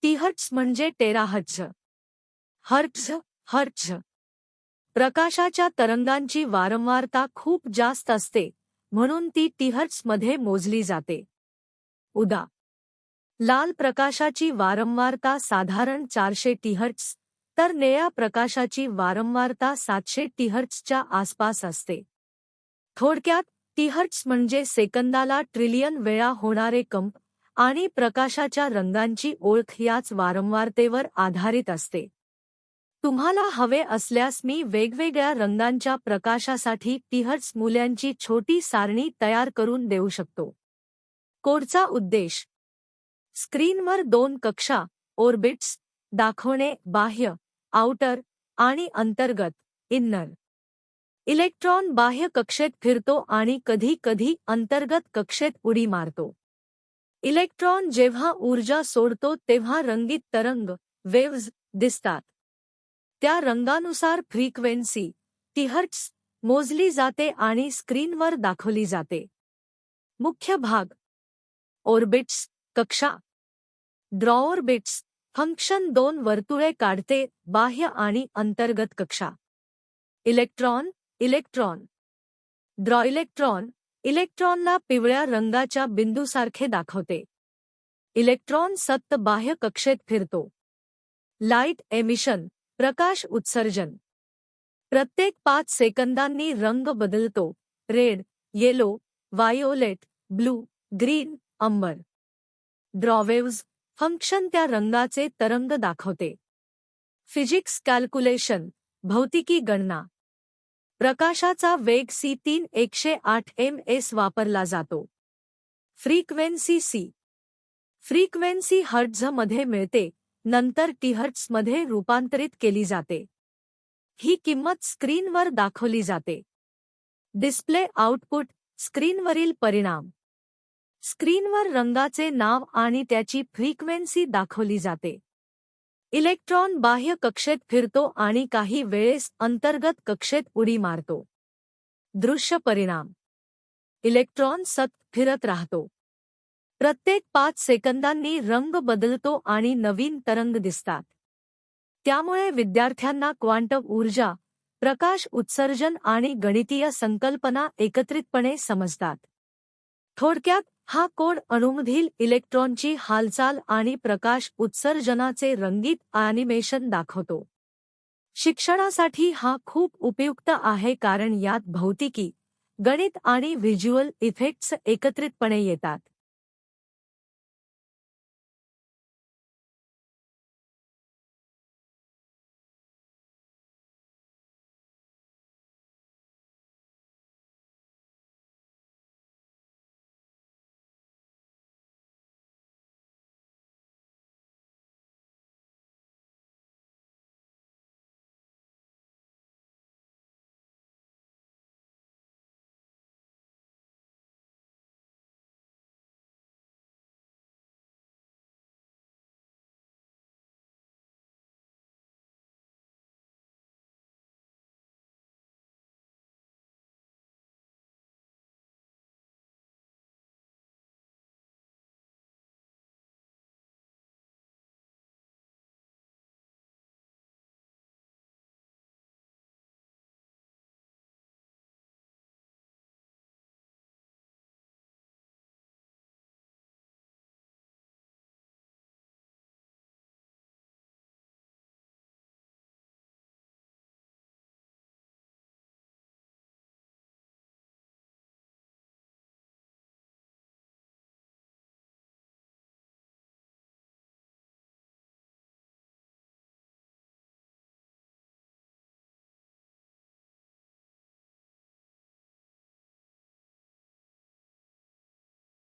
टीहर्ट्झ म्हणजे terahertz. Hertz, hertz. प्रकाशाच्या तरंगांची वारंवारता खूप जास्त असते, म्हणून ती टीहर्ट्झमध्ये मोजली जाते. उदा. लाल प्रकाशाची वारंवारता साधारण 400 टीहर्ट्झ, तर निळ्या प्रकाशाची वारंवारता 700 टीहर्ट्झच्या आसपास असते. थोडक्यात, टीहर्ट्झ म्हणजे सेकंदाला ट्रिलियन वेळा होणारे कंप आणि प्रकाशाच्या रंगांची ओळख याच वारंवारतेवर आधारित असते. तुम्हाला हवे असल्यास मी वेगवेगळ्या रंगांच्या प्रकाशासाठी टीहर्ट्झ मूल्यांची छोटी सारणी तयार करून देऊ शकतो. कोडचा उद्देश: स्क्रीनवर 2 कक्षा ऑर्बिट्स दाखवणे, बाह्य आउटर आणि अंतर्गत इन्नर. इलेक्ट्रॉन बाह्य कक्षेत फिरतो आणि कधी-कधी अंतर्गत कक्षेत उडी मारतो. इलेक्ट्रॉन जेव्हा ऊर्जा सोडतो तेव्हा रंगीत तरंग वेव्हज दिसतात. त्या रंगानुसार फ्रिक्वेन्सी टीहर्ट्झ मोजली जाते आणि स्क्रीनवर दाखवली जाते. मुख्य भाग: ऑर्बिट्स कक्षा. ड्रॉऑर्बिट्स फंक्शन 2 वर्तुळे काढते, बाह्य आणि अंतर्गत कक्षा. Electron electron. ड्रॉइलेक्ट्रॉन इलेक्ट्रॉनला पिवळ्या रंगाच्या बिंदूसारखे दाखवते. इलेक्ट्रॉन सतत बाह्य कक्षेत फिरतो. लाईट एमिशन प्रकाश उत्सर्जन. प्रत्येक 5 सेकंदांनी रंग बदलतो: red, yellow, violet, blue, green, amber. ड्रॉवेव्हज फंक्शन त्या रंगाचे तरंग दाखवते. फिजिक्स कॅल्क्युलेशन भौतिकी गणना. प्रकाशाचा वेग c3 108 ms वापरला जातो. Frequency c. फ्रिक्वेन्सी हर्ट्झमध्ये मिळते, नंतर टीहर्ट्झमध्ये रूपांतरित केली जाते. ही किंमत स्क्रीनवर दाखवली जाते. डिस्प्ले आउटपुट स्क्रीनवरील परिणाम. स्क्रीनवर रंगाचे नाव आणि त्याची फ्रिक्वेन्सी दाखवली जाते. इलेक्ट्रॉन बाह्य कक्षेत फिरतो आणि काही वेळेस अंतर्गत कक्षेत उडी मारतो. दृश्य परिणाम. इलेक्ट्रॉन सतत फिरत राहतो. प्रत्येक 5 सेकंदांनी रंग बदलतो आणि नवीन तरंग दिसतात. त्यामुळे विद्यार्थ्यांना क्वांटम ऊर्जा, प्रकाश उत्सर्जन आणि गणितीय संकल्पना एकत्रितपणे समजतात. थोडक्यात, हा कोड अणूमधील इलेक्ट्रॉनची हालचाल आणि प्रकाश उत्सर्जनाचे रंगीत ॲनिमेशन दाखवतो. शिक्षणासाठी हा खूप उपयुक्त आहे कारण यात भौतिकी, गणित आणि व्हिज्युअल इफेक्ट्स एकत्रितपणे येतात.